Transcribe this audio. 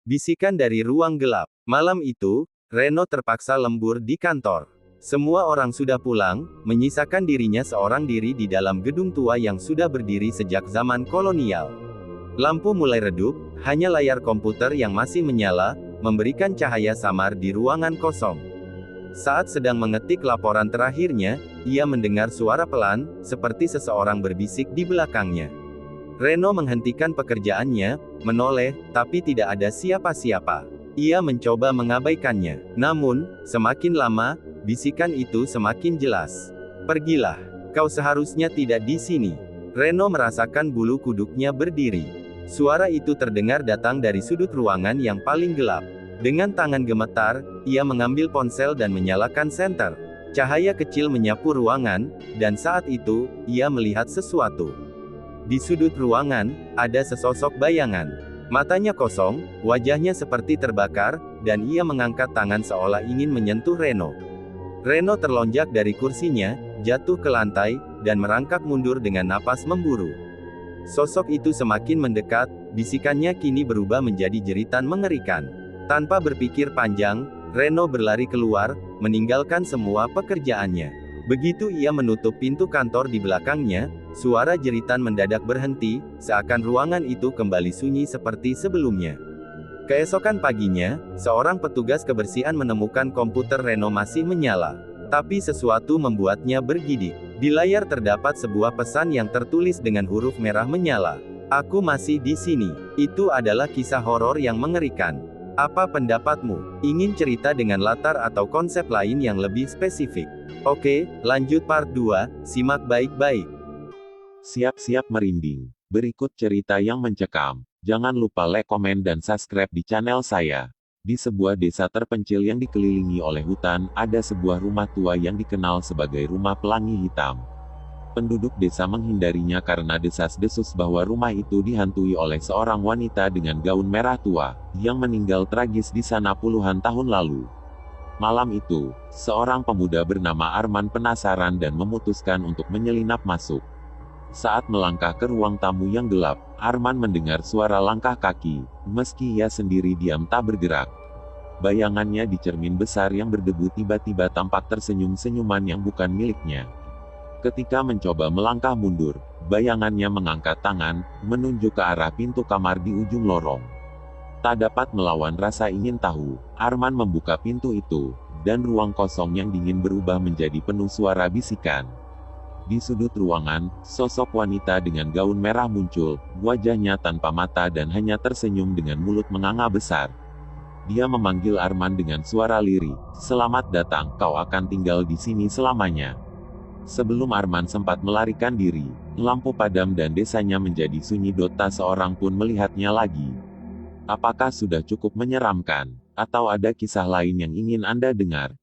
Bisikan dari ruang gelap. Malam itu, Reno terpaksa lembur di kantor. Semua orang sudah pulang, menyisakan dirinya seorang diri di dalam gedung tua yang sudah berdiri sejak zaman kolonial. Lampu mulai redup, hanya layar komputer yang masih menyala, memberikan cahaya samar di ruangan kosong. Saat sedang mengetik laporan terakhirnya, ia mendengar suara pelan, seperti seseorang berbisik di belakangnya. Reno menghentikan pekerjaannya, menoleh, tapi tidak ada siapa-siapa. Ia mencoba mengabaikannya. Namun, semakin lama, bisikan itu semakin jelas. "Pergilah. Kau seharusnya tidak di sini." Reno merasakan bulu kuduknya berdiri. Suara itu terdengar datang dari sudut ruangan yang paling gelap. Dengan tangan gemetar, ia mengambil ponsel dan menyalakan senter. Cahaya kecil menyapu ruangan, dan saat itu, ia melihat sesuatu. Di sudut ruangan, ada sesosok bayangan. Matanya kosong, wajahnya seperti terbakar, dan ia mengangkat tangan seolah ingin menyentuh Reno. Reno terlonjak dari kursinya, jatuh ke lantai, dan merangkak mundur dengan napas memburu. Sosok itu semakin mendekat, bisikannya kini berubah menjadi jeritan mengerikan. Tanpa berpikir panjang, Reno berlari keluar, meninggalkan semua pekerjaannya. Begitu ia menutup pintu kantor di belakangnya, suara jeritan mendadak berhenti, seakan ruangan itu kembali sunyi seperti sebelumnya. Keesokan paginya, seorang petugas kebersihan menemukan komputer Reno masih menyala. Tapi sesuatu membuatnya bergidik. Di layar terdapat sebuah pesan yang tertulis dengan huruf merah menyala. "Aku masih di sini." Itu adalah kisah horor yang mengerikan. Apa pendapatmu? Ingin cerita dengan latar atau konsep lain yang lebih spesifik? Oke, lanjut part 2, simak baik-baik. Siap-siap merinding. Berikut cerita yang mencekam. Jangan lupa like, komen, dan subscribe di channel saya. Di sebuah desa terpencil yang dikelilingi oleh hutan, ada sebuah rumah tua yang dikenal sebagai rumah pelangi hitam. Penduduk desa menghindarinya karena desas-desus bahwa rumah itu dihantui oleh seorang wanita dengan gaun merah tua, yang meninggal tragis di sana puluhan tahun lalu. Malam itu, seorang pemuda bernama Arman penasaran dan memutuskan untuk menyelinap masuk. Saat melangkah ke ruang tamu yang gelap, Arman mendengar suara langkah kaki, meski ia sendiri diam tak bergerak. Bayangannya di cermin besar yang berdebu tiba-tiba tampak tersenyum senyuman yang bukan miliknya. Ketika mencoba melangkah mundur, bayangannya mengangkat tangan, menunjuk ke arah pintu kamar di ujung lorong. Tak dapat melawan rasa ingin tahu, Arman membuka pintu itu, dan ruang kosong yang dingin berubah menjadi penuh suara bisikan. Di sudut ruangan, sosok wanita dengan gaun merah muncul, wajahnya tanpa mata dan hanya tersenyum dengan mulut menganga besar. Dia memanggil Arman dengan suara lirih, "Selamat datang, kau akan tinggal di sini selamanya." Sebelum Arman sempat melarikan diri, lampu padam dan desanya menjadi sunyi tak seorang pun melihatnya lagi. Apakah sudah cukup menyeramkan? Atau ada kisah lain yang ingin Anda dengar?